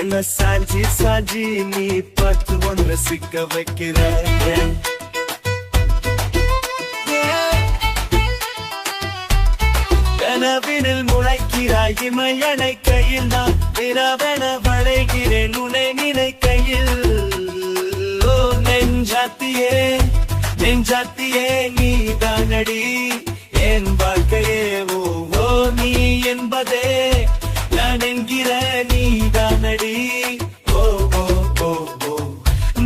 என்ன சாஞ்சி சாஞ்சி நீ பார்த்து ஒன்று சிக்க வைக்கிற கனவினில் முளைக்கிறாய் இமையனை கையில் நான் விரவென வளைகிறேன் உன்னை நினைக்கையில் ஓ நெஞ்சாத்தியே நெஞ்சாத்தியே நீ தானடி என் வாழ்க்கையே ஓ நீ என்பதே நான் என்கிற நீ தானடி ஓ ஓ ஓ ஓ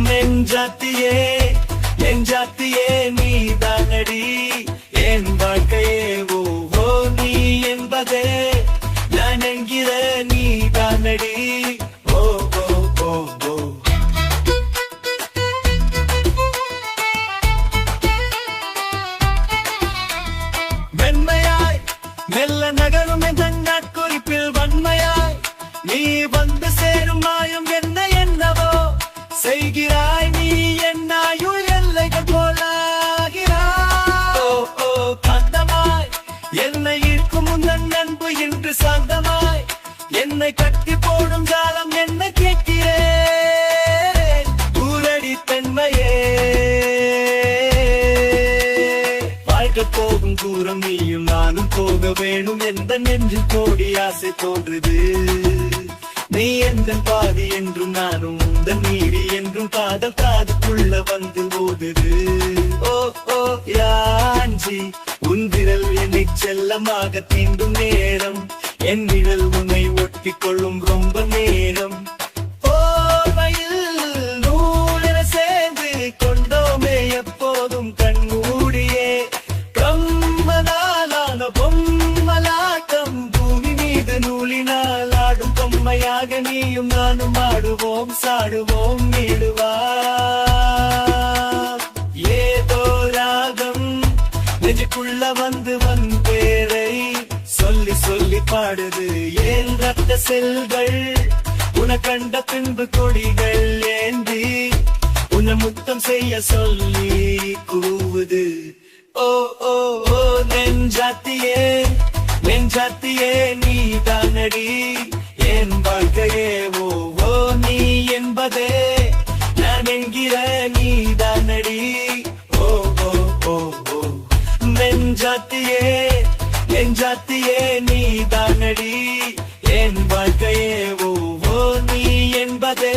நெஞ்சாத்தியே நெஞ்சாத்தியே நீ தானடி என் வாழ்க்கையே ஓ நீ என்பதே நான் என்கிற நீ தானடி ஓ ஓ ஓ ஓ மென்மையாய் மெல்ல நகரும் என்ற நாட்குறிப்பில் வன்மையாய் நீ வந்து சேரும் மாயம் என்ன என்னவோ செய்கிறாய் நீ என்னாயுள் எல்லைகள் போலாகிறாய் ஓ ஓ காந்தமாய் என்னை ஈர்க்கும் உந்தன் அன்பு இன்று சாந்தமாய் என்னை கட்டி போடும் ஜாலம் என்ன கேட்கிறேன் ஊரடி பெண்மையே வாழ்க்கை போகும் தூரம் நீயும் நானும் போக வேணும் எந்த நெஞ்சில் கோடி ஆசை தோன்றுது நீ எந்த பாதி என்றும் நானும் உந்தன் நீடி என்றும் காதல் காதுக்குள்ள வந்து ஓடுது ஓ ஓ யாஞ்சி உன் விரல் என்னை செல்லமாக தீண்டும் நேரம் என் விரல் உன்னை ஒட்டி கொள்ளும் ரொம்ப நேரம் ஓர்வையில் நூலென சேர்ந்து கொண்டோமே எப்போதும் கண்மூடியே கம்மலான பொம்மலாட்டம் பூமி மீது நூலினால் ஆடும் பொம்மையாக நீயும் நானும் ஆடுவோம் சாடுவோம் நீடுவா ஏதோ ராகம் நெஞ்சுக்குள்ள வந்து வன் பேரை சொல்லி சொல்லி பாடுது ஏன் ரத்த செல்கள் உன கண்ட பின்பு கொடிகள் ஏந்தி உன்னை முத்தம் செய்ய சொல்லி கூவுது ஓ ஓ ஓ நெஞ்சாத்தியே நெஞ்சாத்தியே நீ தானடி என் வாழ்க்கையே ஓ ஓ நீ என்பதே நான் என்கிற நீ தானடி ஓ ஓ ஓ ஓ நெஞ்சாத்தியே நெஞ்சாத்தியே நீ தானடி என் வாழ்க்கையே ஓ ஓ நீ என்பதே